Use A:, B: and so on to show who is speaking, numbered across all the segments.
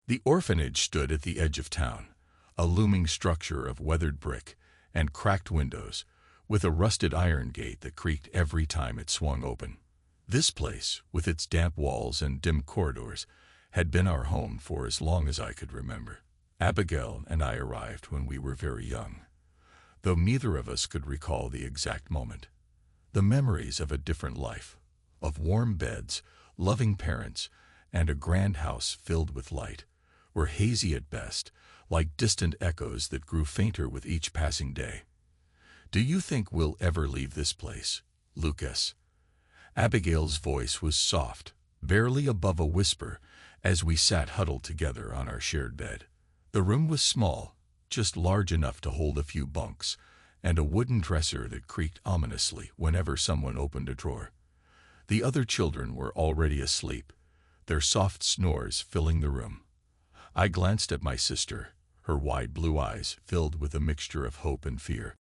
A: The orphanage stood at the edge of town, a looming structure of weathered brick and cracked windows, with a rusted iron gate that creaked every time it swung open. This place, with its damp walls and dim corridors, had been our home for as long as I could remember. Abigail and I arrived when we were very young, though neither of us could recall the exact moment. The memories of a different life, of warm beds, loving parents, and a grand house filled with light, were hazy at best, like distant echoes that grew fainter with each passing day. "Do you think we'll ever leave this place, Lucas?" Abigail's voice was soft, barely above a whisper, as we sat huddled together on our shared bed. The room was small, just large enough to hold a few bunks, and a wooden dresser that creaked ominously whenever someone opened a drawer. The other children were already asleep, their soft snores filling the room. I glanced at my sister, her wide blue eyes filled with a mixture of hope and fear.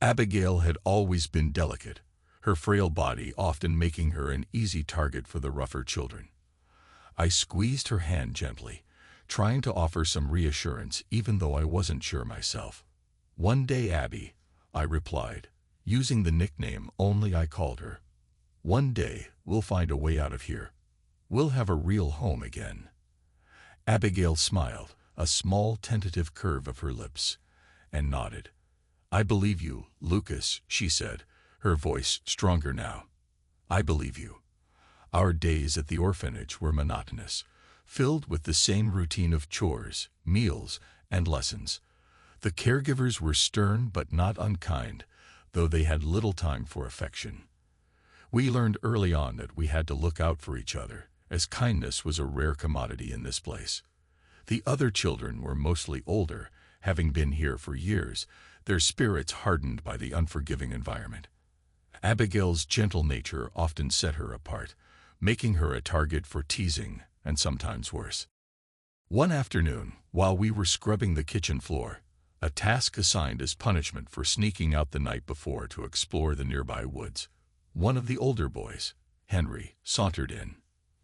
A: Abigail had always been delicate, her frail body often making her an easy target for the rougher children. I squeezed her hand gently, trying to offer some reassurance even though I wasn't sure myself. "One day, Abby," I replied, using the nickname only I called her. "One day, we'll find a way out of here. We'll have a real home again." Abigail smiled, a small tentative curve of her lips, and nodded. "I believe you, Lucas," she said, her voice stronger now. "I believe you." Our days at the orphanage were monotonous, filled with the same routine of chores, meals, and lessons. The caregivers were stern but not unkind, though they had little time for affection. We learned early on that we had to look out for each other, as kindness was a rare commodity in this place. The other children were mostly older, having been here for years, their spirits hardened by the unforgiving environment. Abigail's gentle nature often set her apart, making her a target for teasing and sometimes worse. One afternoon, while we were scrubbing the kitchen floor, a task assigned as punishment for sneaking out the night before to explore the nearby woods, one of the older boys, Henry, sauntered in.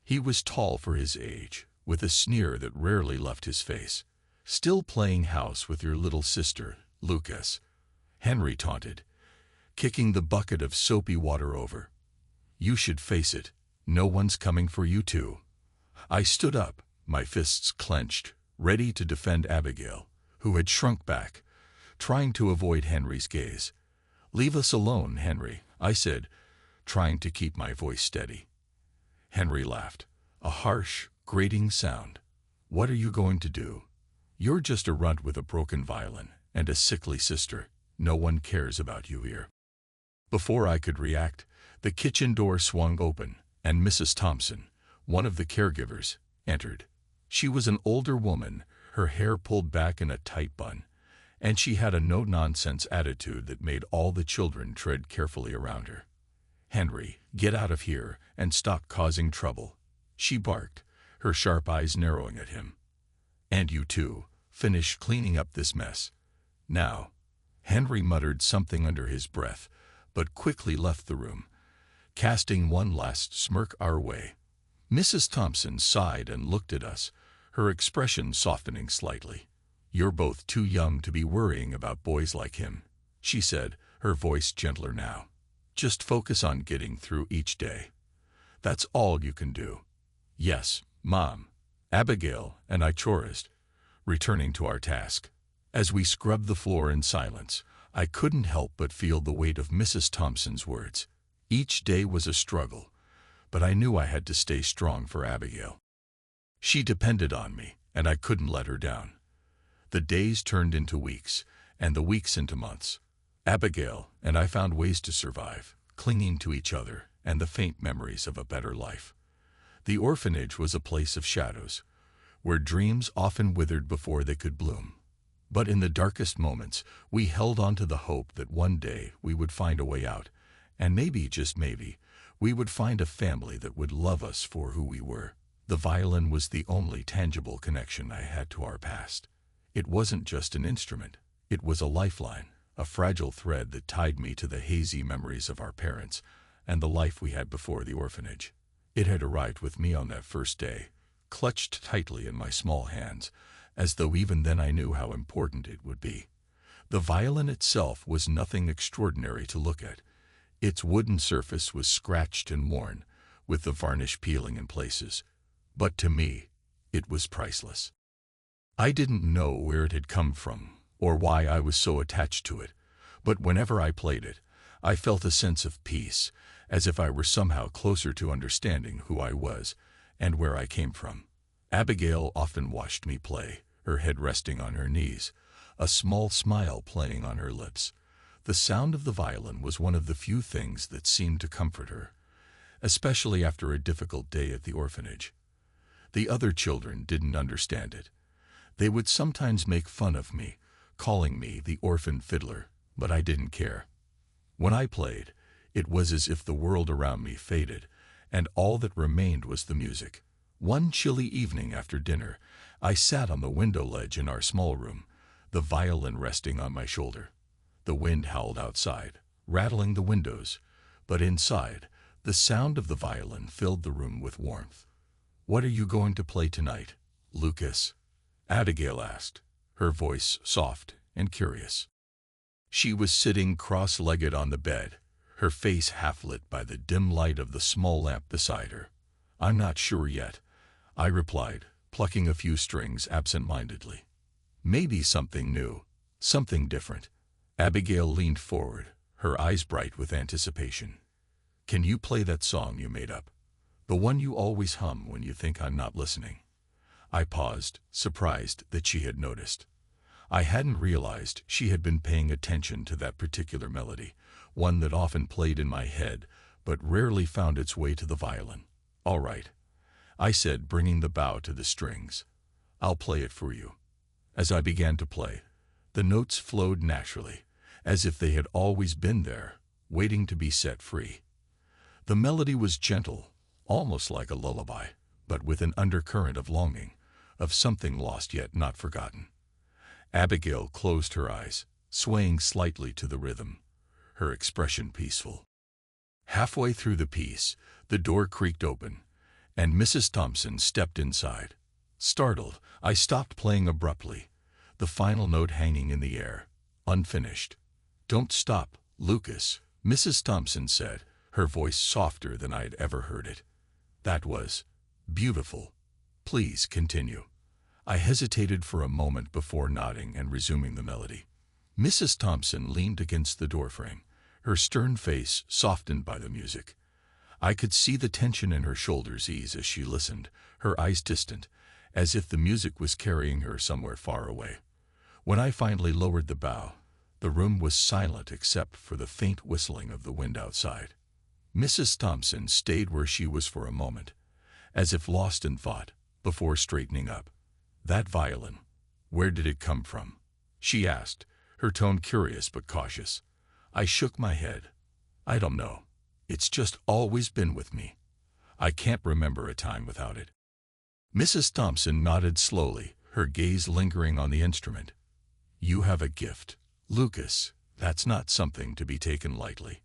A: He was tall for his age, with a sneer that rarely left his face. "Still playing house with your little sister, Lucas?" Henry taunted, kicking the bucket of soapy water over. "You should face it. No one's coming for you too." I stood up, my fists clenched, ready to defend Abigail, who had shrunk back, trying to avoid Henry's gaze. "Leave us alone, Henry," I said, trying to keep my voice steady. Henry laughed, a harsh, grating sound. "What are you going to do? You're just a runt with a broken violin and a sickly sister. No one cares about you here." Before I could react, the kitchen door swung open, and Mrs. Thompson, one of the caregivers, entered. She was an older woman, her hair pulled back in a tight bun, and she had a no-nonsense attitude that made all the children tread carefully around her. "Henry, get out of here and stop causing trouble," she barked, her sharp eyes narrowing at him. "And you too, finish cleaning up this mess. Now." Henry muttered something under his breath, but quickly left the room, casting one last smirk our way. Mrs. Thompson sighed and looked at us, her expression softening slightly. "You're both too young to be worrying about boys like him," she said, her voice gentler now. "Just focus on getting through each day. That's all you can do." "Yes, Mom," Abigail and I chorused, returning to our task. As we scrubbed the floor in silence, I couldn't help but feel the weight of Mrs. Thompson's words. Each day was a struggle, but I knew I had to stay strong for Abigail. She depended on me, and I couldn't let her down. The days turned into weeks, and the weeks into months. Abigail and I found ways to survive, clinging to each other and the faint memories of a better life. The orphanage was a place of shadows, where dreams often withered before they could bloom. But in the darkest moments, we held on to the hope that one day we would find a way out, and maybe, just maybe, we would find a family that would love us for who we were. The violin was the only tangible connection I had to our past. It wasn't just an instrument. It was a lifeline, a fragile thread that tied me to the hazy memories of our parents and the life we had before the orphanage. It had arrived with me on that first day, clutched tightly in my small hands, as though even then I knew how important it would be. The violin itself was nothing extraordinary to look at. Its wooden surface was scratched and worn, with the varnish peeling in places. But to me, it was priceless. I didn't know where it had come from, or why I was so attached to it, but whenever I played it, I felt a sense of peace, as if I were somehow closer to understanding who I was and where I came from. Abigail often watched me play, her head resting on her knees, a small smile playing on her lips. The sound of the violin was one of the few things that seemed to comfort her, especially after a difficult day at the orphanage. The other children didn't understand it. They would sometimes make fun of me, calling me the orphan fiddler, but I didn't care. When I played, it was as if the world around me faded, and all that remained was the music. One chilly evening after dinner, I sat on the window ledge in our small room, the violin resting on my shoulder. The wind howled outside, rattling the windows, but inside, the sound of the violin filled the room with warmth. "What are you going to play tonight, Lucas?" Abigail asked, her voice soft and curious. She was sitting cross-legged on the bed, her face half-lit by the dim light of the small lamp beside her. "I'm not sure yet," I replied, plucking a few strings absent-mindedly. "Maybe something new, something different." Abigail leaned forward, her eyes bright with anticipation. "Can you play that song you made up? The one you always hum when you think I'm not listening?" I paused, surprised that she had noticed. I hadn't realized she had been paying attention to that particular melody, one that often played in my head, but rarely found its way to the violin. "All right," I said, bringing the bow to the strings. "I'll play it for you." As I began to play, the notes flowed naturally, as if they had always been there, waiting to be set free. The melody was gentle, almost like a lullaby, but with an undercurrent of longing, of something lost yet not forgotten. Abigail closed her eyes, swaying slightly to the rhythm, her expression peaceful. Halfway through the piece, the door creaked open, and Mrs. Thompson stepped inside. Startled, I stopped playing abruptly, the final note hanging in the air, unfinished. "Don't stop, Lucas," Mrs. Thompson said, her voice softer than I had ever heard it. "That was beautiful. Please continue." I hesitated for a moment before nodding and resuming the melody. Mrs. Thompson leaned against the doorframe, her stern face softened by the music. I could see the tension in her shoulders ease as she listened, her eyes distant, as if the music was carrying her somewhere far away. When I finally lowered the bow, the room was silent except for the faint whistling of the wind outside. Mrs. Thompson stayed where she was for a moment, as if lost in thought, before straightening up. "That violin, where did it come from?" she asked, her tone curious but cautious. I shook my head. "I don't know. It's just always been with me. I can't remember a time without it." Mrs. Thompson nodded slowly, her gaze lingering on the instrument. "You have a gift, Lucas. That's not something to be taken lightly."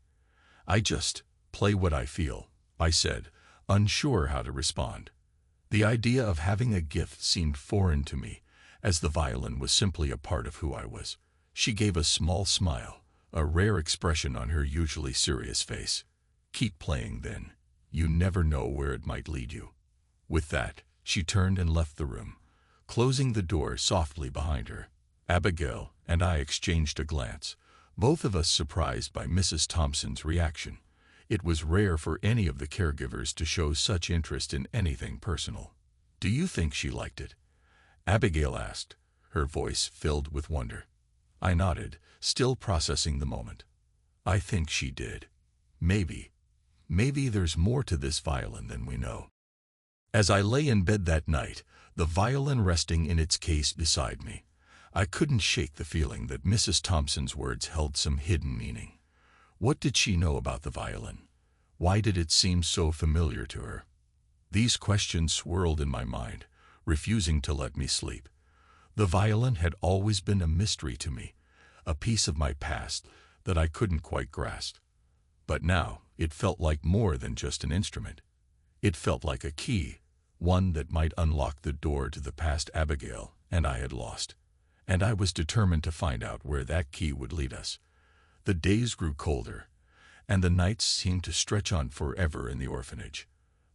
A: "I just play what I feel," I said, unsure how to respond. The idea of having a gift seemed foreign to me, as the violin was simply a part of who I was. She gave a small smile, a rare expression on her usually serious face. "Keep playing, then. You never know where it might lead you." With that, she turned and left the room, closing the door softly behind her. Abigail and I exchanged a glance, both of us surprised by Mrs. Thompson's reaction. It was rare for any of the caregivers to show such interest in anything personal. "Do you think she liked it?" Abigail asked, her voice filled with wonder. I nodded, still processing the moment. "I think she did. Maybe there's more to this violin than we know." As I lay in bed that night, the violin resting in its case beside me, I couldn't shake the feeling that Mrs. Thompson's words held some hidden meaning. What did she know about the violin? Why did it seem so familiar to her? These questions swirled in my mind, refusing to let me sleep. The violin had always been a mystery to me, a piece of my past that I couldn't quite grasp. But now it felt like more than just an instrument. It felt like a key, one that might unlock the door to the past Abigail and I had lost. And I was determined to find out where that key would lead us. The days grew colder, and the nights seemed to stretch on forever in the orphanage.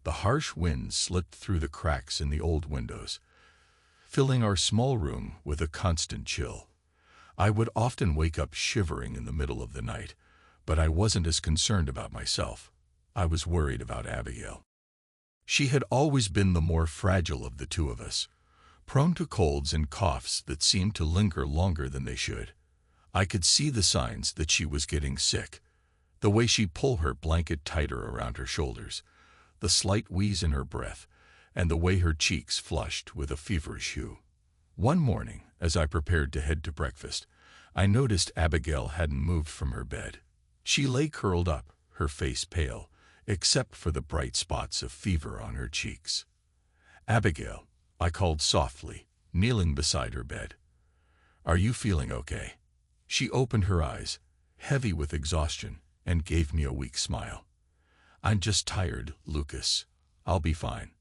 A: The harsh winds slipped through the cracks in the old windows, filling our small room with a constant chill. I would often wake up shivering in the middle of the night, but I wasn't as concerned about myself. I was worried about Abigail. She had always been the more fragile of the two of us, prone to colds and coughs that seemed to linger longer than they should. I could see the signs that she was getting sick, the way she'd pull her blanket tighter around her shoulders, the slight wheeze in her breath, and the way her cheeks flushed with a feverish hue. One morning, as I prepared to head to breakfast, I noticed Abigail hadn't moved from her bed. She lay curled up, her face pale, except for the bright spots of fever on her cheeks. "Abigail," I called softly, kneeling beside her bed. "Are you feeling okay?" She opened her eyes, heavy with exhaustion, and gave me a weak smile. "I'm just tired, Lucas. I'll be fine."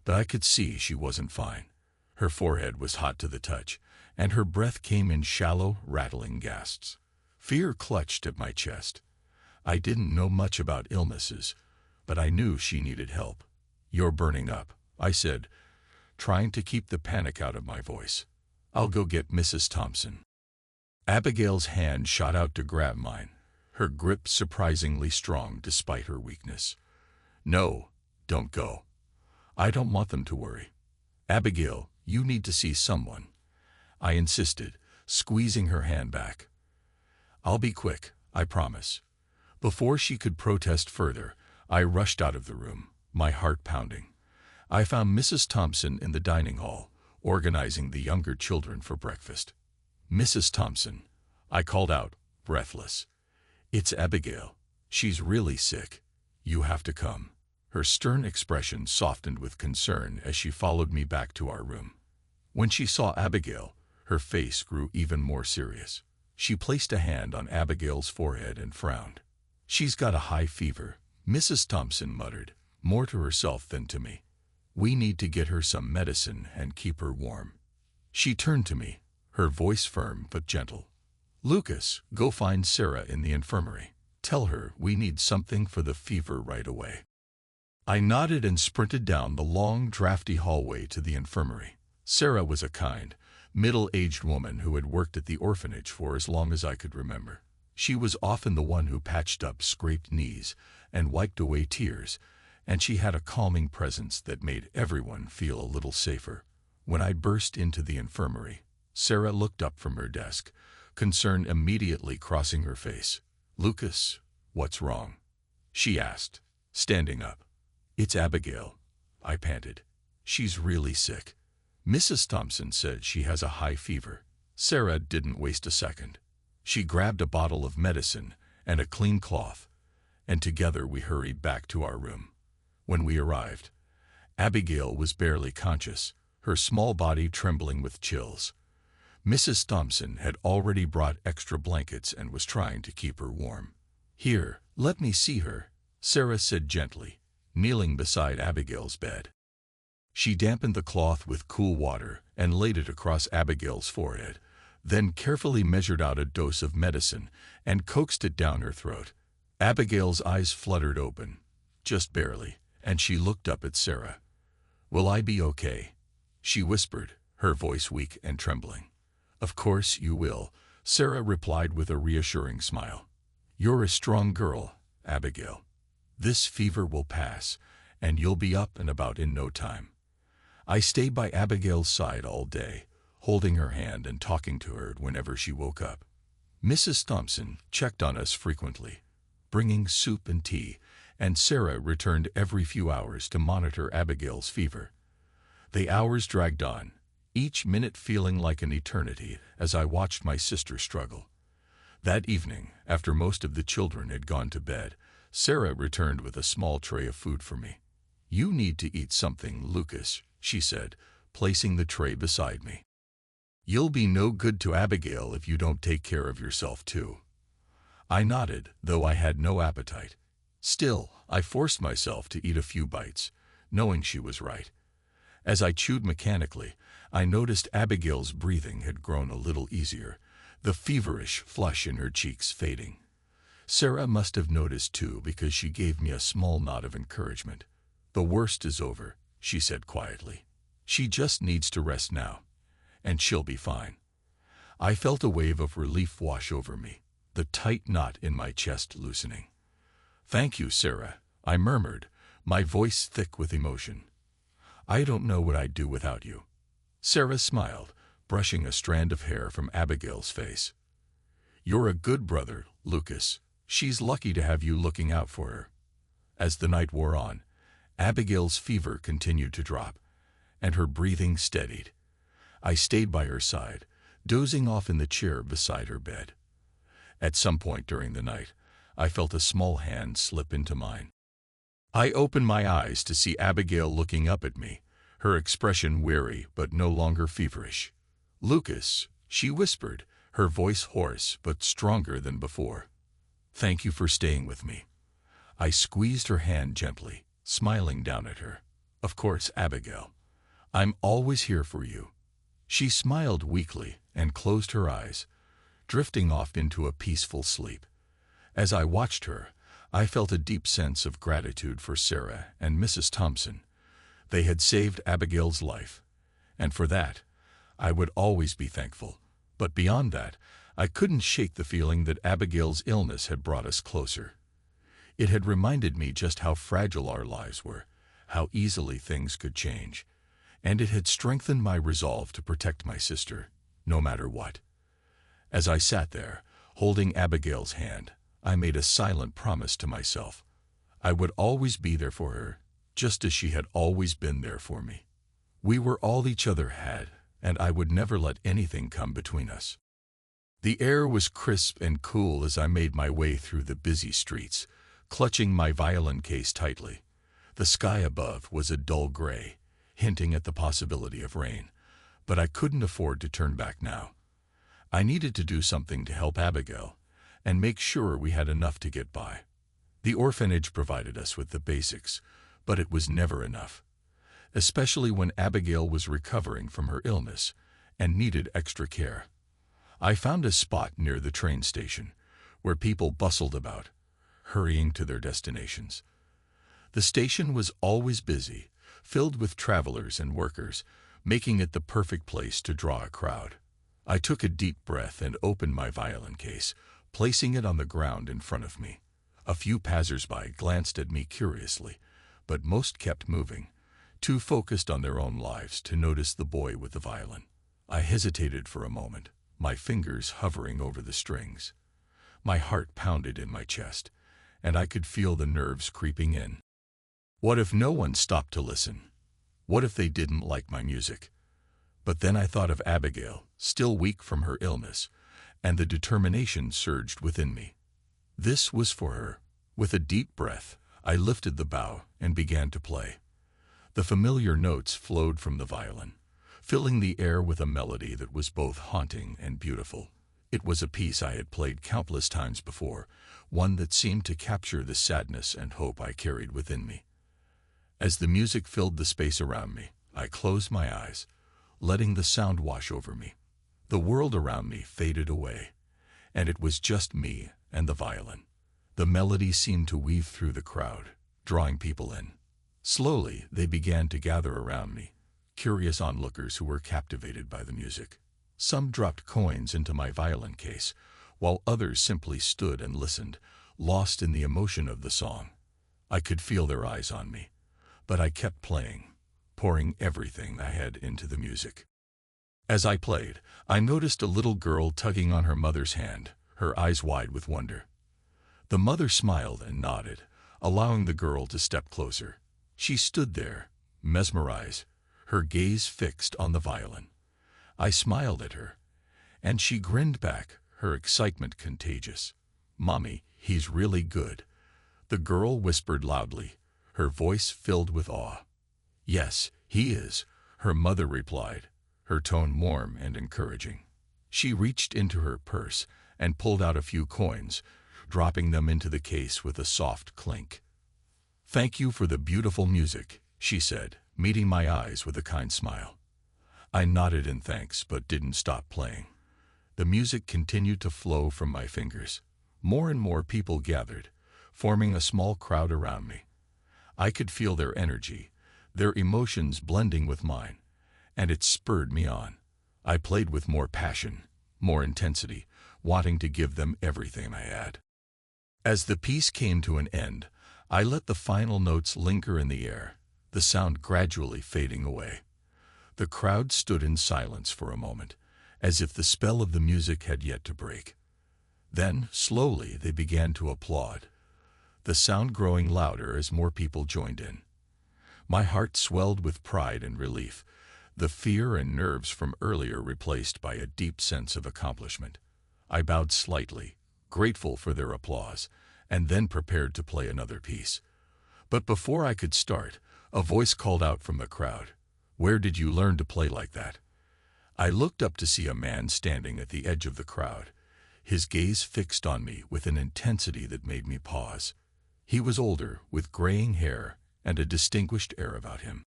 A: But I could see she wasn't fine. Her forehead was hot to the touch, and her breath came in shallow, rattling gasps. Fear clutched at my chest. I didn't know much about illnesses, but I knew she needed help. "You're burning up," I said, trying to keep the panic out of my voice. "I'll go get Mrs. Thompson." Abigail's hand shot out to grab mine, her grip surprisingly strong despite her weakness. "No, don't go. I don't want them to worry. Abigail, you need to see someone," I insisted, squeezing her hand back. "I'll be quick, I promise." Before she could protest further, I rushed out of the room, my heart pounding. I found Mrs. Thompson in the dining hall, organizing the younger children for breakfast. "Mrs. Thompson," I called out, breathless. "It's Abigail. She's really sick. You have to come." Her stern expression softened with concern as she followed me back to our room. When she saw Abigail, her face grew even more serious. She placed a hand on Abigail's forehead and frowned. "She's got a high fever," Mrs. Thompson muttered, more to herself than to me. "We need to get her some medicine and keep her warm." She turned to me, her voice firm but gentle. "Lucas, go find Sarah in the infirmary. Tell her we need something for the fever right away." I nodded and sprinted down the long, drafty hallway to the infirmary. Sarah was a kind, middle-aged woman who had worked at the orphanage for as long as I could remember. She was often the one who patched up scraped knees and wiped away tears, and she had a calming presence that made everyone feel a little safer. When I burst into the infirmary, Sarah looked up from her desk, concern immediately crossing her face. "Lucas, what's wrong?" she asked, standing up. "It's Abigail," I panted. "She's really sick. Mrs. Thompson said she has a high fever." Sarah didn't waste a second. She grabbed a bottle of medicine and a clean cloth, and together we hurried back to our room. When we arrived, Abigail was barely conscious, her small body trembling with chills. Mrs. Thompson had already brought extra blankets and was trying to keep her warm. "Here, let me see her," Sarah said gently, kneeling beside Abigail's bed. She dampened the cloth with cool water and laid it across Abigail's forehead, then carefully measured out a dose of medicine and coaxed it down her throat. Abigail's eyes fluttered open, just barely, and she looked up at Sarah. "Will I be okay?" she whispered, her voice weak and trembling. "Of course you will," Sarah replied with a reassuring smile. "You're a strong girl, Abigail. This fever will pass, and you'll be up and about in no time." I stayed by Abigail's side all day, holding her hand and talking to her whenever she woke up. Mrs. Thompson checked on us frequently, bringing soup and tea, and Sarah returned every few hours to monitor Abigail's fever. The hours dragged on, each minute feeling like an eternity as I watched my sister struggle. That evening, after most of the children had gone to bed, Sarah returned with a small tray of food for me. "You need to eat something, Lucas," she said, placing the tray beside me. "You'll be no good to Abigail if you don't take care of yourself too." I nodded, though I had no appetite. Still, I forced myself to eat a few bites, knowing she was right. As I chewed mechanically, I noticed Abigail's breathing had grown a little easier, the feverish flush in her cheeks fading. Sarah must have noticed too, because she gave me a small nod of encouragement. "The worst is over," she said quietly. "She just needs to rest now, and she'll be fine." I felt a wave of relief wash over me, the tight knot in my chest loosening. "Thank you, Sarah," I murmured, my voice thick with emotion. "I don't know what I'd do without you." Sarah smiled, brushing a strand of hair from Abigail's face. "You're a good brother, Lucas. She's lucky to have you looking out for her." As the night wore on, Abigail's fever continued to drop, and her breathing steadied. I stayed by her side, dozing off in the chair beside her bed. At some point during the night, I felt a small hand slip into mine. I opened my eyes to see Abigail looking up at me, her expression weary but no longer feverish. "Lucas," she whispered, her voice hoarse but stronger than before. "Thank you for staying with me." I squeezed her hand gently, smiling down at her. "Of course, Abigail. I'm always here for you." She smiled weakly and closed her eyes, drifting off into a peaceful sleep. As I watched her, I felt a deep sense of gratitude for Sarah and Mrs. Thompson. They had saved Abigail's life, and for that, I would always be thankful. But beyond that, I couldn't shake the feeling that Abigail's illness had brought us closer. It had reminded me just how fragile our lives were, how easily things could change, and it had strengthened my resolve to protect my sister, no matter what. As I sat there, holding Abigail's hand, I made a silent promise to myself. I would always be there for her, just as she had always been there for me. We were all each other had, and I would never let anything come between us. The air was crisp and cool as I made my way through the busy streets, clutching my violin case tightly. The sky above was a dull gray, hinting at the possibility of rain, but I couldn't afford to turn back now. I needed to do something to help Abigail and make sure we had enough to get by. The orphanage provided us with the basics, but it was never enough, especially when Abigail was recovering from her illness and needed extra care. I found a spot near the train station where people bustled about, hurrying to their destinations. The station was always busy, filled with travelers and workers, making it the perfect place to draw a crowd. I took a deep breath and opened my violin case, placing it on the ground in front of me. A few passers-by glanced at me curiously, but most kept moving, too focused on their own lives to notice the boy with the violin. I hesitated for a moment, my fingers hovering over the strings. My heart pounded in my chest, and I could feel the nerves creeping in. What if no one stopped to listen? What if they didn't like my music? But then I thought of Abigail, still weak from her illness, and the determination surged within me. This was for her. With a deep breath, I lifted the bow and began to play. The familiar notes flowed from the violin, filling the air with a melody that was both haunting and beautiful. It was a piece I had played countless times before, one that seemed to capture the sadness and hope I carried within me. As the music filled the space around me, I closed my eyes, letting the sound wash over me. The world around me faded away, and it was just me and the violin. The melody seemed to weave through the crowd, drawing people in. Slowly, they began to gather around me, curious onlookers who were captivated by the music. Some dropped coins into my violin case, while others simply stood and listened, lost in the emotion of the song. I could feel their eyes on me, but I kept playing, pouring everything I had into the music. As I played, I noticed a little girl tugging on her mother's hand, her eyes wide with wonder. The mother smiled and nodded, allowing the girl to step closer. She stood there, mesmerized, her gaze fixed on the violin. I smiled at her, and she grinned back, her excitement contagious. "Mommy, he's really good," the girl whispered loudly, her voice filled with awe. "Yes, he is," her mother replied, her tone warm and encouraging. She reached into her purse and pulled out a few coins, dropping them into the case with a soft clink. "Thank you for the beautiful music," she said, meeting my eyes with a kind smile. I nodded in thanks but didn't stop playing. The music continued to flow from my fingers. More and more people gathered, forming a small crowd around me. I could feel their energy, their emotions blending with mine, and it spurred me on. I played with more passion, more intensity, wanting to give them everything I had. As the piece came to an end, I let the final notes linger in the air, the sound gradually fading away. The crowd stood in silence for a moment, as if the spell of the music had yet to break. Then, slowly, they began to applaud, the sound growing louder as more people joined in. My heart swelled with pride and relief, the fear and nerves from earlier replaced by a deep sense of accomplishment. I bowed slightly, grateful for their applause, and then prepared to play another piece. But before I could start, a voice called out from the crowd, "Where did you learn to play like that?" I looked up to see a man standing at the edge of the crowd, his gaze fixed on me with an intensity that made me pause. He was older, with graying hair and a distinguished air about him.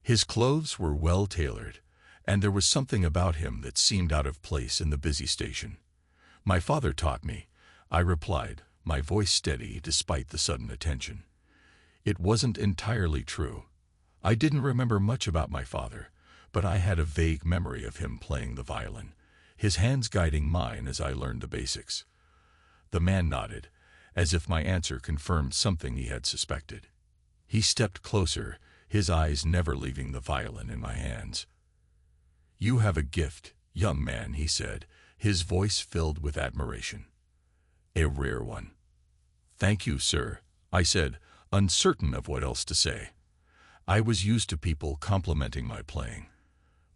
A: His clothes were well tailored, and there was something about him that seemed out of place in the busy station. "My father taught me," I replied, my voice steady despite the sudden attention. It wasn't entirely true. I didn't remember much about my father, but I had a vague memory of him playing the violin, his hands guiding mine as I learned the basics. The man nodded, as if my answer confirmed something he had suspected. He stepped closer, his eyes never leaving the violin in my hands. "You have a gift, young man," he said, his voice filled with admiration. "A rare one." "Thank you, sir," I said, uncertain of what else to say. I was used to people complimenting my playing,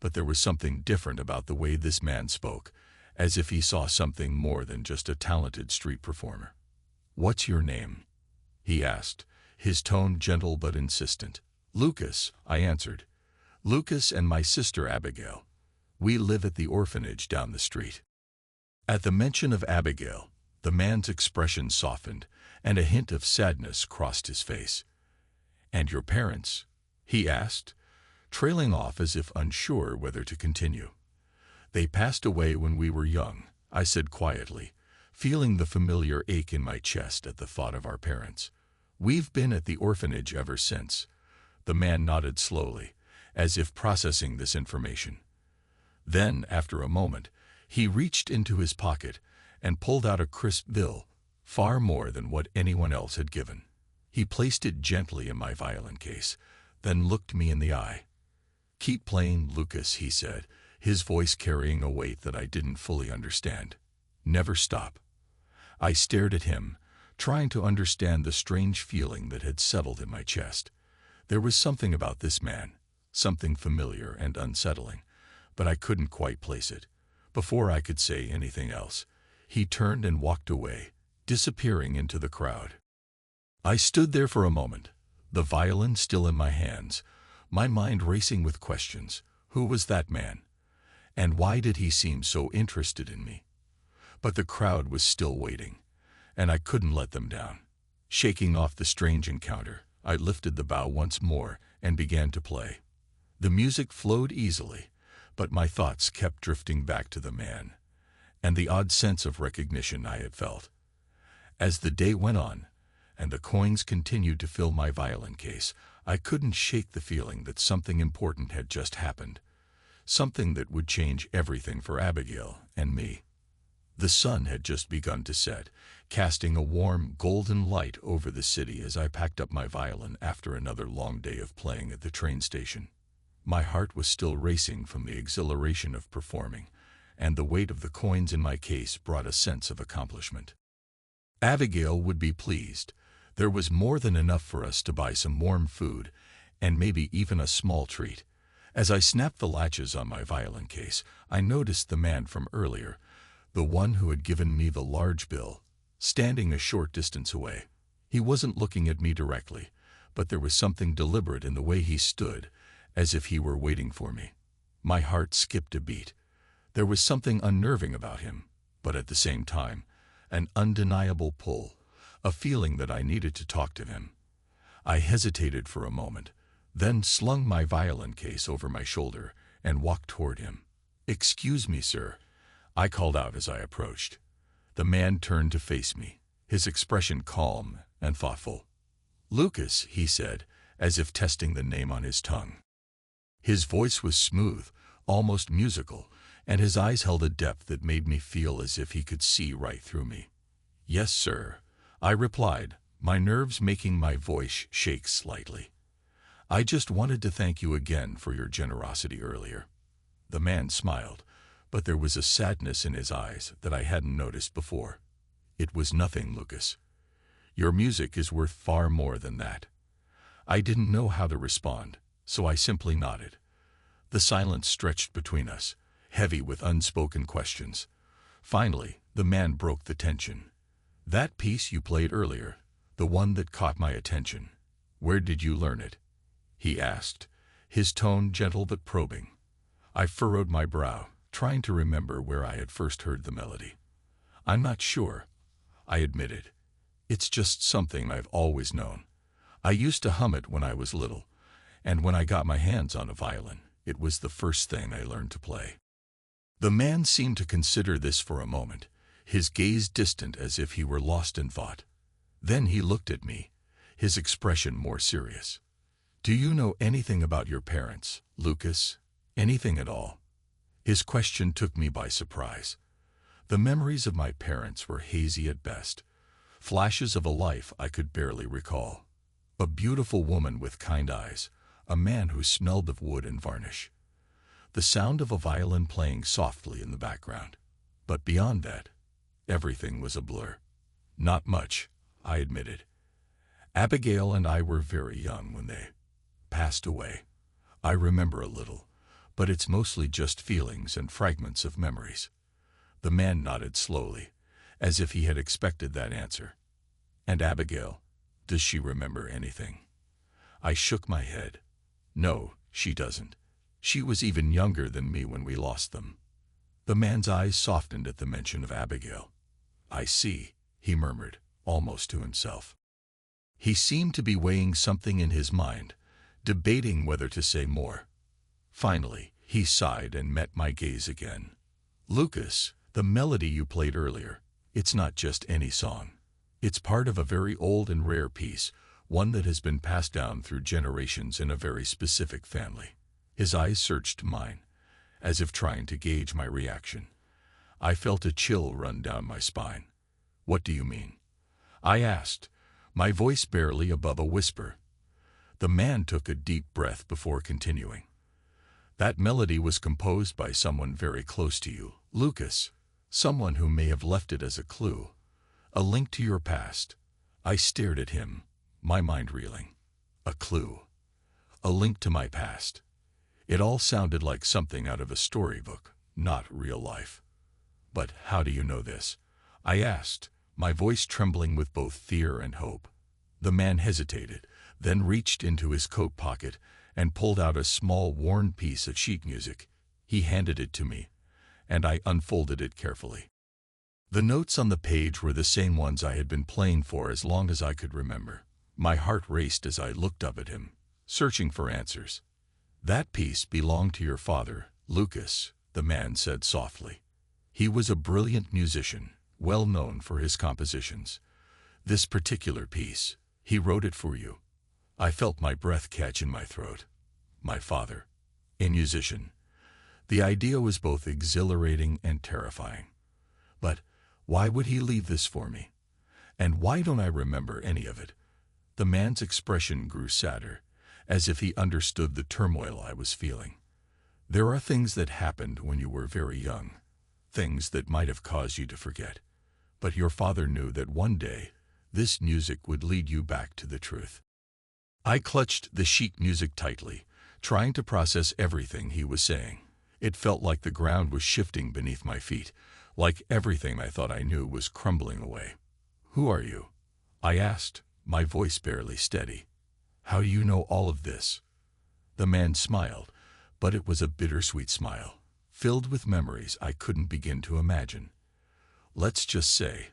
A: but there was something different about the way this man spoke, as if he saw something more than just a talented street performer. "What's your name?" he asked, his tone gentle but insistent. "Lucas," I answered. "Lucas and my sister Abigail. We live at the orphanage down the street." At the mention of Abigail, the man's expression softened, and a hint of sadness crossed his face. "And your parents?" he asked, trailing off as if unsure whether to continue. "They passed away when we were young," I said quietly, feeling the familiar ache in my chest at the thought of our parents. "We've been at the orphanage ever since." The man nodded slowly, as if processing this information. Then, after a moment, he reached into his pocket and pulled out a crisp bill, far more than what anyone else had given. He placed it gently in my violin case, then looked me in the eye. "Keep playing, Lucas," he said, his voice carrying a weight that I didn't fully understand. "Never stop." I stared at him, trying to understand the strange feeling that had settled in my chest. There was something about this man, something familiar and unsettling, but I couldn't quite place it. Before I could say anything else, he turned and walked away, disappearing into the crowd. I stood there for a moment, the violin still in my hands, my mind racing with questions. Who was that man? And why did he seem so interested in me? But the crowd was still waiting, and I couldn't let them down. Shaking off the strange encounter, I lifted the bow once more and began to play. The music flowed easily, but my thoughts kept drifting back to the man, and the odd sense of recognition I had felt. As the day went on, and the coins continued to fill my violin case, I couldn't shake the feeling that something important had just happened, something that would change everything for Abigail and me. The sun had just begun to set, casting a warm, golden light over the city as I packed up my violin after another long day of playing at the train station. My heart was still racing from the exhilaration of performing, and the weight of the coins in my case brought a sense of accomplishment. Abigail would be pleased. There was more than enough for us to buy some warm food, and maybe even a small treat. As I snapped the latches on my violin case, I noticed the man from earlier, the one who had given me the large bill, standing a short distance away. He wasn't looking at me directly, but there was something deliberate in the way he stood, as if he were waiting for me. My heart skipped a beat. There was something unnerving about him, but at the same time, an undeniable pull, a feeling that I needed to talk to him. I hesitated for a moment, then slung my violin case over my shoulder and walked toward him. "Excuse me, sir," I called out as I approached. The man turned to face me, his expression calm and thoughtful. "Lucas," he said, as if testing the name on his tongue. His voice was smooth, almost musical, and his eyes held a depth that made me feel as if he could see right through me. "Yes, sir," I replied, my nerves making my voice shake slightly. "I just wanted to thank you again for your generosity earlier." The man smiled, but there was a sadness in his eyes that I hadn't noticed before. "It was nothing, Lucas. Your music is worth far more than that." I didn't know how to respond, so I simply nodded. The silence stretched between us, heavy with unspoken questions. Finally, the man broke the tension. "That piece you played earlier, the one that caught my attention, where did you learn it?" he asked, his tone gentle but probing. I furrowed my brow, trying to remember where I had first heard the melody. "I'm not sure," I admitted. "It's just something I've always known. I used to hum it when I was little, and when I got my hands on a violin, it was the first thing I learned to play." The man seemed to consider this for a moment, his gaze distant as if he were lost in thought. Then he looked at me, his expression more serious. "Do you know anything about your parents, Lucas? Anything at all?" His question took me by surprise. The memories of my parents were hazy at best, flashes of a life I could barely recall. A beautiful woman with kind eyes, a man who smelled of wood and varnish. The sound of a violin playing softly in the background. But beyond that, everything was a blur. "Not much," I admitted. "Abigail and I were very young when they passed away. I remember a little, but it's mostly just feelings and fragments of memories." The man nodded slowly, as if he had expected that answer. "And Abigail, does she remember anything?" I shook my head. "No, she doesn't. She was even younger than me when we lost them." The man's eyes softened at the mention of Abigail. "I see," he murmured, almost to himself. He seemed to be weighing something in his mind, debating whether to say more. Finally, he sighed and met my gaze again. "Lucas, the melody you played earlier, it's not just any song. It's part of a very old and rare piece, one that has been passed down through generations in a very specific family." His eyes searched mine, as if trying to gauge my reaction. I felt a chill run down my spine. "What do you mean?" I asked, my voice barely above a whisper. The man took a deep breath before continuing. "That melody was composed by someone very close to you, Lucas. Someone who may have left it as a clue, a link to your past." I stared at him, my mind reeling. A clue. A link to my past. It all sounded like something out of a storybook, not real life. "But how do you know this?" I asked, my voice trembling with both fear and hope. The man hesitated, then reached into his coat pocket and pulled out a small worn piece of sheet music. He handed it to me, and I unfolded it carefully. The notes on the page were the same ones I had been playing for as long as I could remember. My heart raced as I looked up at him, searching for answers. "That piece belonged to your father, Lucas," the man said softly. "He was a brilliant musician, well known for his compositions. This particular piece, he wrote it for you." I felt my breath catch in my throat. My father, a musician. The idea was both exhilarating and terrifying. But why would he leave this for me? And why don't I remember any of it? The man's expression grew sadder, as if he understood the turmoil I was feeling. "There are things that happened when you were very young, things that might have caused you to forget. But your father knew that one day, this music would lead you back to the truth." I clutched the sheet music tightly, trying to process everything he was saying. It felt like the ground was shifting beneath my feet, like everything I thought I knew was crumbling away. "Who are you?" I asked, my voice barely steady. "How do you know all of this?" The man smiled, but it was a bittersweet smile, filled with memories I couldn't begin to imagine. "Let's just say,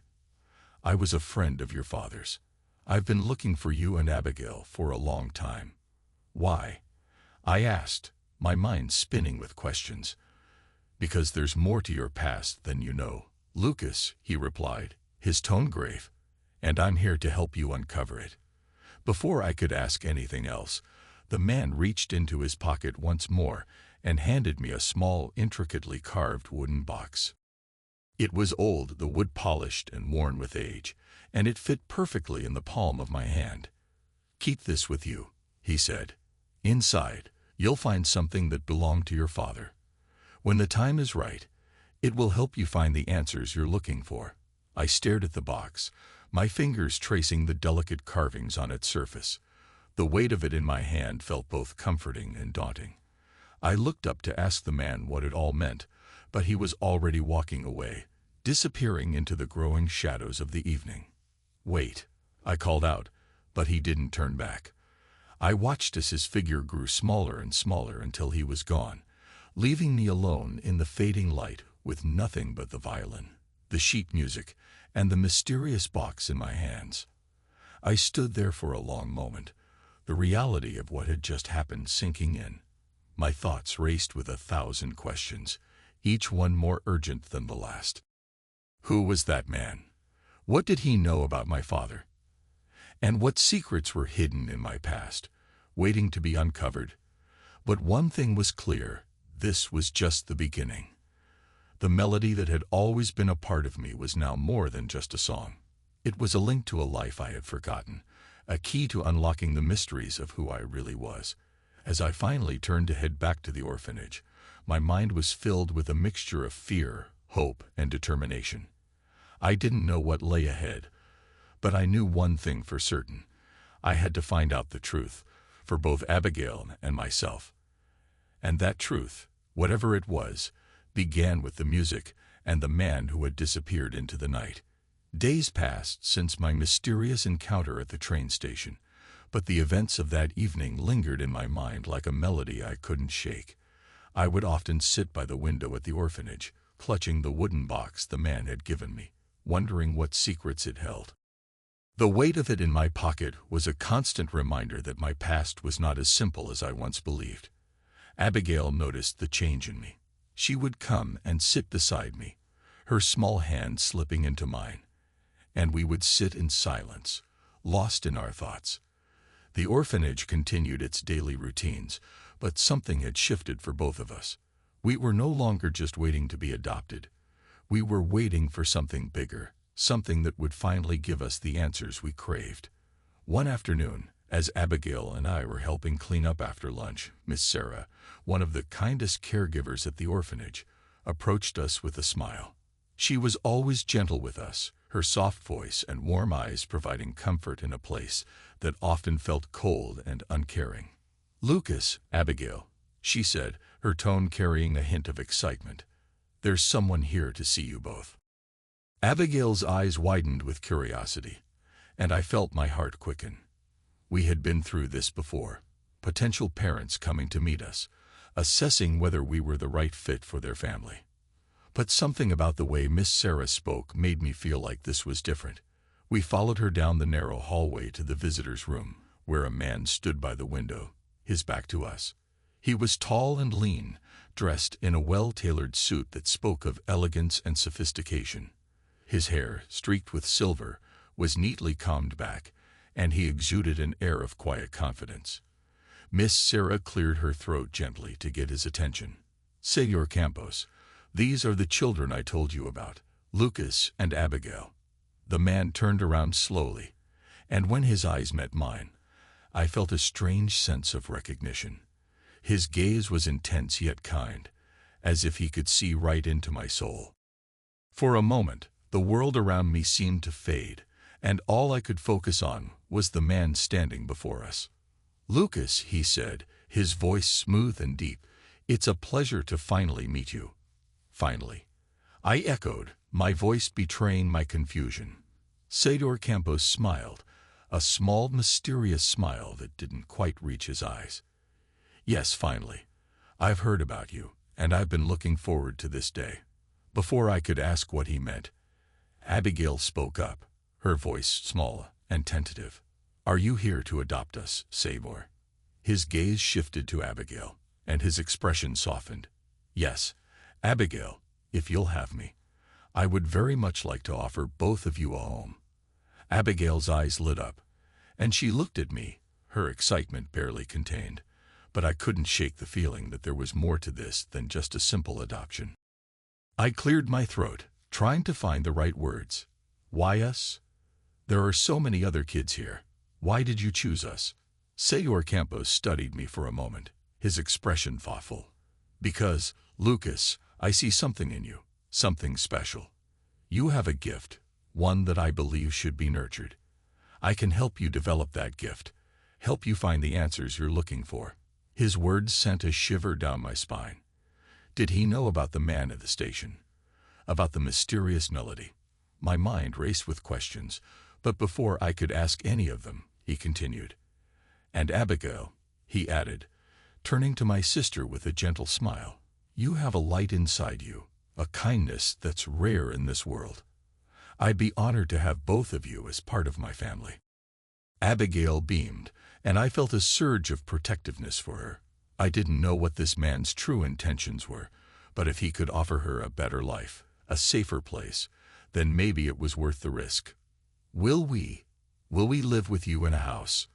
A: I was a friend of your father's. I've been looking for you and Abigail for a long time." Why? I asked, my mind spinning with questions. Because there's more to your past than you know, Lucas, he replied, his tone grave, and I'm here to help you uncover it. Before I could ask anything else, the man reached into his pocket once more and handed me a small, intricately carved wooden box. It was old, the wood polished and worn with age, and it fit perfectly in the palm of my hand. Keep this with you, he said. Inside, you'll find something that belonged to your father. When the time is right, it will help you find the answers you're looking for. I stared at the box, my fingers tracing the delicate carvings on its surface. The weight of it in my hand felt both comforting and daunting. I looked up to ask the man what it all meant, but he was already walking away, disappearing into the growing shadows of the evening. Wait, I called out, but he didn't turn back. I watched as his figure grew smaller and smaller until he was gone, leaving me alone in the fading light with nothing but the violin, the sheet music, and the mysterious box in my hands. I stood there for a long moment, the reality of what had just happened sinking in. My thoughts raced with 1,000 questions, each one more urgent than the last. Who was that man? What did he know about my father? And what secrets were hidden in my past, waiting to be uncovered? But one thing was clear, this was just the beginning. The melody that had always been a part of me was now more than just a song. It was a link to a life I had forgotten, a key to unlocking the mysteries of who I really was. As I finally turned to head back to the orphanage, my mind was filled with a mixture of fear, hope, and determination. I didn't know what lay ahead, but I knew one thing for certain. I had to find out the truth, for both Abigail and myself. And that truth, whatever it was, began with the music and the man who had disappeared into the night. Days passed since my mysterious encounter at the train station, but the events of that evening lingered in my mind like a melody I couldn't shake. I would often sit by the window at the orphanage, clutching the wooden box the man had given me, wondering what secrets it held. The weight of it in my pocket was a constant reminder that my past was not as simple as I once believed. Abigail noticed the change in me. She would come and sit beside me, her small hand slipping into mine, and we would sit in silence, lost in our thoughts. The orphanage continued its daily routines, but something had shifted for both of us. We were no longer just waiting to be adopted. We were waiting for something bigger, something that would finally give us the answers we craved. One afternoon, as Abigail and I were helping clean up after lunch, Miss Sarah, one of the kindest caregivers at the orphanage, approached us with a smile. She was always gentle with us, her soft voice and warm eyes providing comfort in a place that often felt cold and uncaring. "Lucas, Abigail," she said, her tone carrying a hint of excitement. "There's someone here to see you both." Abigail's eyes widened with curiosity, and I felt my heart quicken. We had been through this before, potential parents coming to meet us, assessing whether we were the right fit for their family. But something about the way Miss Sarah spoke made me feel like this was different. We followed her down the narrow hallway to the visitor's room, where a man stood by the window, his back to us. He was tall and lean, dressed in a well-tailored suit that spoke of elegance and sophistication. His hair, streaked with silver, was neatly combed back, and he exuded an air of quiet confidence. Miss Sarah cleared her throat gently to get his attention. "Señor Campos, these are the children I told you about, Lucas and Abigail." The man turned around slowly, and when his eyes met mine, I felt a strange sense of recognition. His gaze was intense yet kind, as if he could see right into my soul. For a moment, the world around me seemed to fade, and all I could focus on was the man standing before us. "Lucas," he said, his voice smooth and deep, "it's a pleasure to finally meet you." "Finally," I echoed, my voice betraying my confusion. Señor Campos smiled, a small, mysterious smile that didn't quite reach his eyes. "Yes, finally. I've heard about you, and I've been looking forward to this day." Before I could ask what he meant, Abigail spoke up, her voice small and tentative. "Are you here to adopt us, Señor?" His gaze shifted to Abigail, and his expression softened. "Yes, Abigail, if you'll have me, I would very much like to offer both of you a home." Abigail's eyes lit up, and she looked at me, her excitement barely contained. But I couldn't shake the feeling that there was more to this than just a simple adoption. I cleared my throat, trying to find the right words. "Why us? There are so many other kids here. Why did you choose us?" Senor Campos studied me for a moment, his expression thoughtful. "Because, Lucas, I see something in you, something special. You have a gift, one that I believe should be nurtured. I can help you develop that gift, help you find the answers you're looking for." His words sent a shiver down my spine. Did he know about the man at the station? About the mysterious melody? My mind raced with questions, but before I could ask any of them, he continued. "And Abigail," he added, turning to my sister with a gentle smile, "you have a light inside you, a kindness that's rare in this world. I'd be honored to have both of you as part of my family." Abigail beamed, and I felt a surge of protectiveness for her. I didn't know what this man's true intentions were, but if he could offer her a better life, a safer place, then maybe it was worth the risk. Will we live with you in a house?"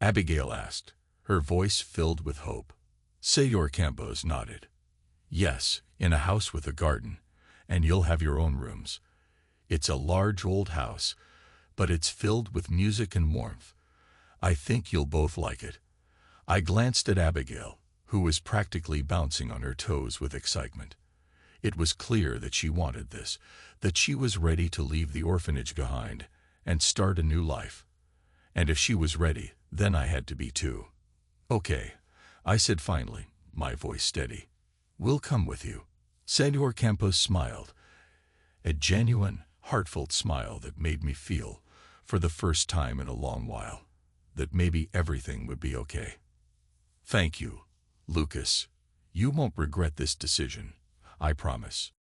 A: Abigail asked, her voice filled with hope. Senor Campos nodded. "Yes, in a house with a garden, and you'll have your own rooms. It's a large old house, but it's filled with music and warmth. I think you'll both like it." I glanced at Abigail, who was practically bouncing on her toes with excitement. It was clear that she wanted this, that she was ready to leave the orphanage behind and start a new life. And if she was ready, then I had to be too. "Okay," I said finally, my voice steady. "We'll come with you." Senor Campos smiled, a genuine, heartfelt smile that made me feel, for the first time in a long while, that maybe everything would be okay. "Thank you, Lucas. You won't regret this decision, I promise."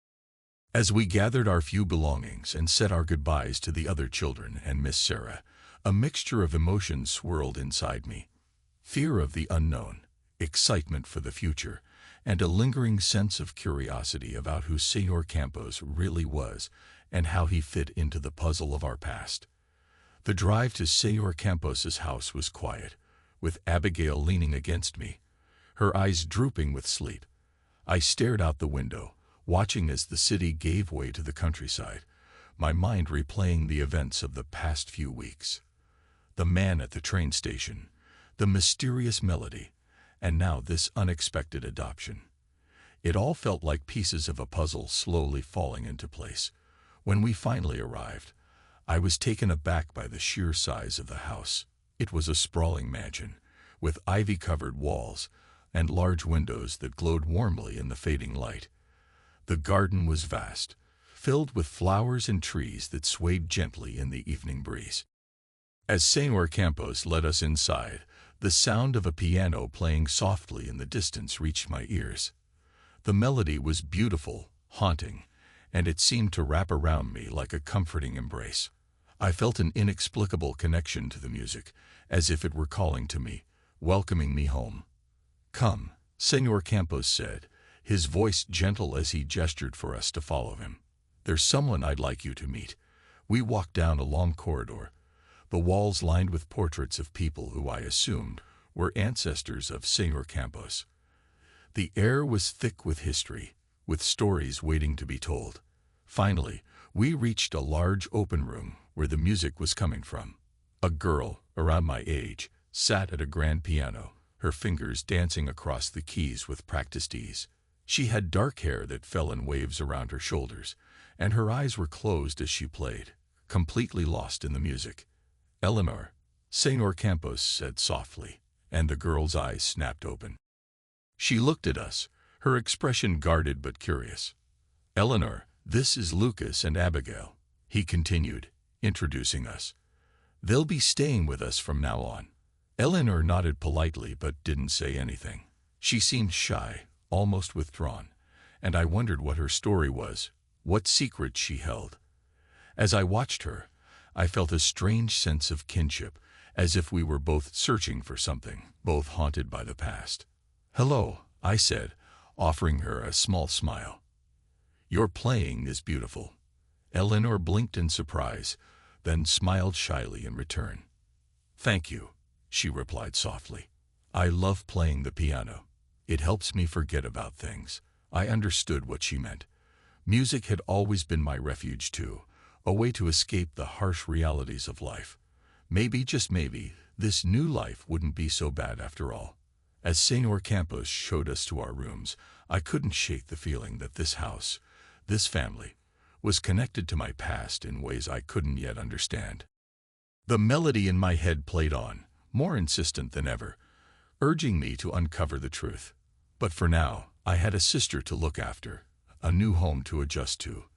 A: As we gathered our few belongings and said our goodbyes to the other children and Miss Sarah, a mixture of emotions swirled inside me. Fear of the unknown, excitement for the future, and a lingering sense of curiosity about who Senor Campos really was and how he fit into the puzzle of our past. The drive to Senor Campos's house was quiet, with Abigail leaning against me, her eyes drooping with sleep. I stared out the window, watching as the city gave way to the countryside, my mind replaying the events of the past few weeks. The man at the train station, the mysterious melody, and now this unexpected adoption. It all felt like pieces of a puzzle slowly falling into place. When we finally arrived, I was taken aback by the sheer size of the house. It was a sprawling mansion, with ivy-covered walls and large windows that glowed warmly in the fading light. The garden was vast, filled with flowers and trees that swayed gently in the evening breeze. As Senor Campos led us inside, the sound of a piano playing softly in the distance reached my ears. The melody was beautiful, haunting, and it seemed to wrap around me like a comforting embrace. I felt an inexplicable connection to the music, as if it were calling to me, welcoming me home. "Come," Senor Campos said, his voice gentle as he gestured for us to follow him. "There's someone I'd like you to meet." We walked down a long corridor, the walls lined with portraits of people who I assumed were ancestors of Senor Campos. The air was thick with history, with stories waiting to be told. Finally, we reached a large open room where the music was coming from. A girl, around my age, sat at a grand piano, her fingers dancing across the keys with practiced ease. She had dark hair that fell in waves around her shoulders, and her eyes were closed as she played, completely lost in the music. "Eleanor," Senor Campos said softly, and the girl's eyes snapped open. She looked at us, her expression guarded but curious. "Eleanor, this is Lucas and Abigail," he continued, introducing us. "They'll be staying with us from now on." Eleanor nodded politely but didn't say anything. She seemed shy, almost withdrawn, and I wondered what her story was, what secret she held. As I watched her, I felt a strange sense of kinship, as if we were both searching for something, both haunted by the past. "Hello," I said, offering her a small smile. "Your playing is beautiful." Eleanor blinked in surprise, then smiled shyly in return. "Thank you," she replied softly. "I love playing the piano. It helps me forget about things." I understood what she meant. Music had always been my refuge too, a way to escape the harsh realities of life. Maybe, just maybe, this new life wouldn't be so bad after all. As Senor Campos showed us to our rooms, I couldn't shake the feeling that this house, this family, was connected to my past in ways I couldn't yet understand. The melody in my head played on, more insistent than ever, urging me to uncover the truth. But for now, I had a sister to look after, a new home to adjust to,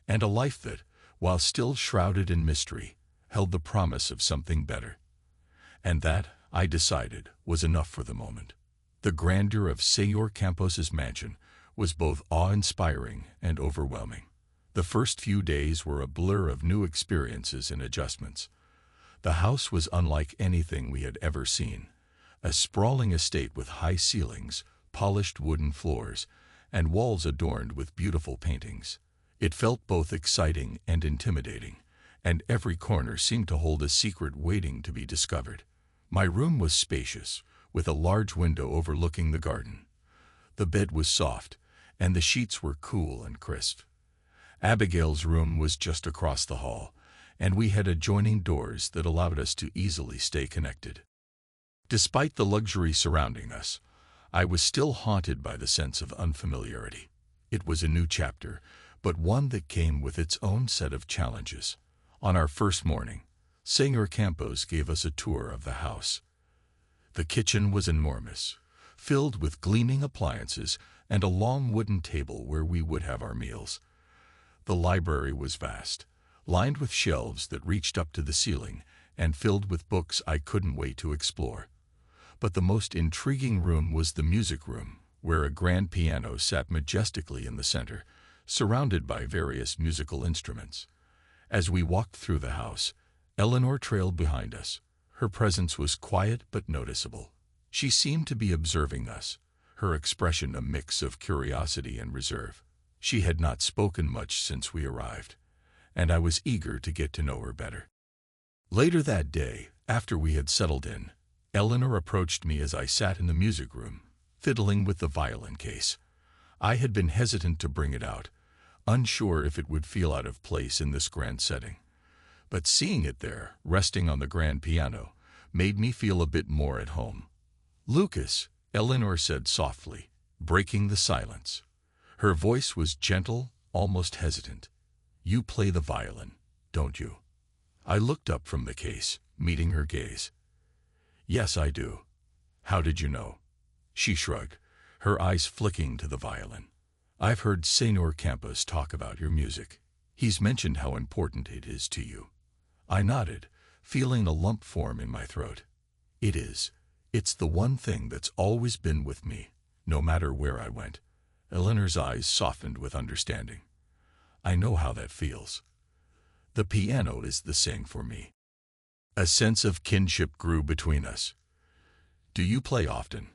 A: and a life that, while still shrouded in mystery, held the promise of something better. And that, I decided, was enough for the moment. The grandeur of Senor Campos's mansion was both awe-inspiring and overwhelming. The first few days were a blur of new experiences and adjustments. The house was unlike anything we had ever seen, a sprawling estate with high ceilings, polished wooden floors, and walls adorned with beautiful paintings. It felt both exciting and intimidating, and every corner seemed to hold a secret waiting to be discovered. My room was spacious, with a large window overlooking the garden. The bed was soft, and the sheets were cool and crisp. Abigail's room was just across the hall, and we had adjoining doors that allowed us to easily stay connected. Despite the luxury surrounding us, I was still haunted by the sense of unfamiliarity. It was a new chapter, but one that came with its own set of challenges. On our first morning, Senor Campos gave us a tour of the house. The kitchen was enormous, filled with gleaming appliances and a long wooden table where we would have our meals. The library was vast, lined with shelves that reached up to the ceiling and filled with books I couldn't wait to explore. But the most intriguing room was the music room, where a grand piano sat majestically in the center, surrounded by various musical instruments. As we walked through the house, Eleanor trailed behind us. Her presence was quiet but noticeable. She seemed to be observing us, her expression a mix of curiosity and reserve. She had not spoken much since we arrived, and I was eager to get to know her better. Later that day, after we had settled in, Eleanor approached me as I sat in the music room, fiddling with the violin case. I had been hesitant to bring it out, unsure if it would feel out of place in this grand setting. But seeing it there, resting on the grand piano, made me feel a bit more at home. "Lucas," Eleanor said softly, breaking the silence. Her voice was gentle, almost hesitant. "You play the violin, don't you?" I looked up from the case, meeting her gaze. "Yes, I do." "How did you know?" She shrugged, her eyes flicking to the violin. "I've heard Senor Campos talk about your music. He's mentioned how important it is to you." I nodded, feeling a lump form in my throat. "It is. It's the one thing that's always been with me, no matter where I went." Eleanor's eyes softened with understanding. "I know how that feels. The piano is the same for me." A sense of kinship grew between us. "Do you play often?"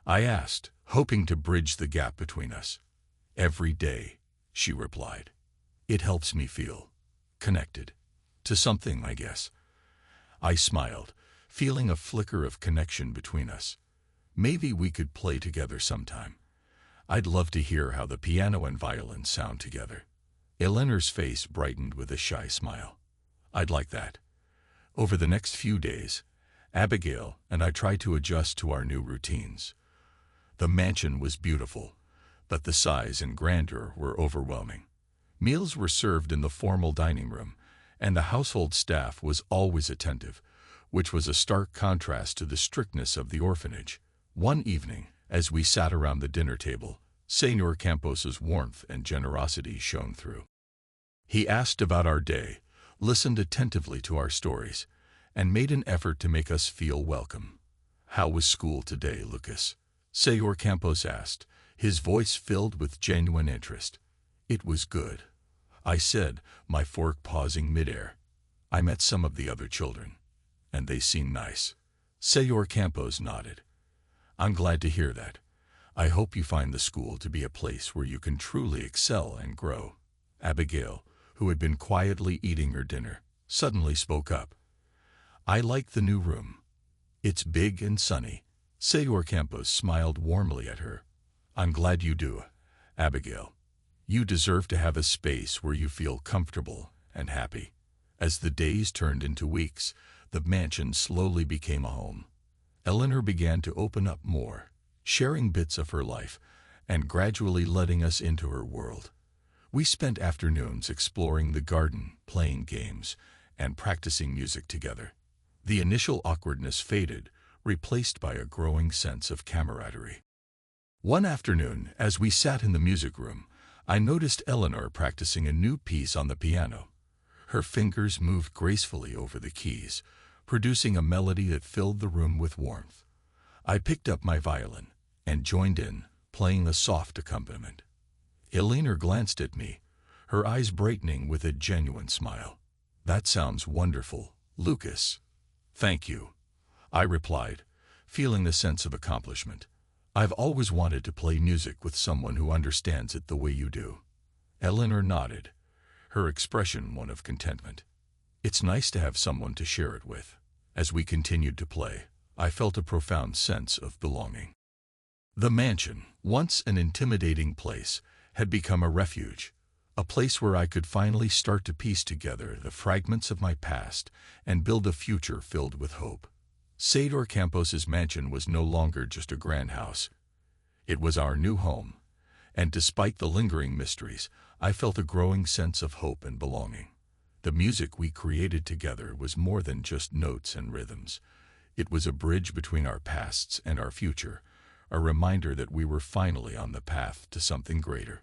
A: I asked, hoping to bridge the gap between us. "Every day," she replied. "It helps me feel connected to something, I guess." I smiled, feeling a flicker of connection between us. Maybe we could play together sometime. I'd love to hear how the piano and violin sound together. Eleanor's face brightened with a shy smile. "I'd like that." Over the next few days, Abigail and I tried to adjust to our new routines. The mansion was beautiful, but the size and grandeur were overwhelming. Meals were served in the formal dining room, and the household staff was always attentive, which was a stark contrast to the strictness of the orphanage. One evening, as we sat around the dinner table, Senor Campos's warmth and generosity shone through. He asked about our day, listened attentively to our stories, and made an effort to make us feel welcome. "How was school today, Lucas?" Senor Campos asked, his voice filled with genuine interest. "It was good," I said, my fork pausing midair. "I met some of the other children." and they seem nice. Señor Campos nodded. I'm glad to hear that. I hope you find the school to be a place where you can truly excel and grow. Abigail, who had been quietly eating her dinner, suddenly spoke up. I like the new room. It's big and sunny. Señor Campos smiled warmly at her. I'm glad you do, Abigail. You deserve to have a space where you feel comfortable and happy. As the days turned into weeks, the mansion slowly became a home. Eleanor began to open up more, sharing bits of her life and gradually letting us into her world. We spent afternoons exploring the garden, playing games, and practicing music together. The initial awkwardness faded, replaced by a growing sense of camaraderie. One afternoon, as we sat in the music room, I noticed Eleanor practicing a new piece on the piano. Her fingers moved gracefully over the keys, producing a melody that filled the room with warmth. I picked up my violin and joined in, playing a soft accompaniment. Eleanor glanced at me, her eyes brightening with a genuine smile. That sounds wonderful, Lucas. Thank you, I replied, feeling a sense of accomplishment. I've always wanted to play music with someone who understands it the way you do. Eleanor nodded, her expression one of contentment. It's nice to have someone to share it with. As we continued to play, I felt a profound sense of belonging. The mansion, once an intimidating place, had become a refuge, a place where I could finally start to piece together the fragments of my past and build a future filled with hope. Señor Campos's mansion was no longer just a grand house. It was our new home, and despite the lingering mysteries, I felt a growing sense of hope and belonging. The music we created together was more than just notes and rhythms. It was a bridge between our pasts and our future, a reminder that we were finally on the path to something greater.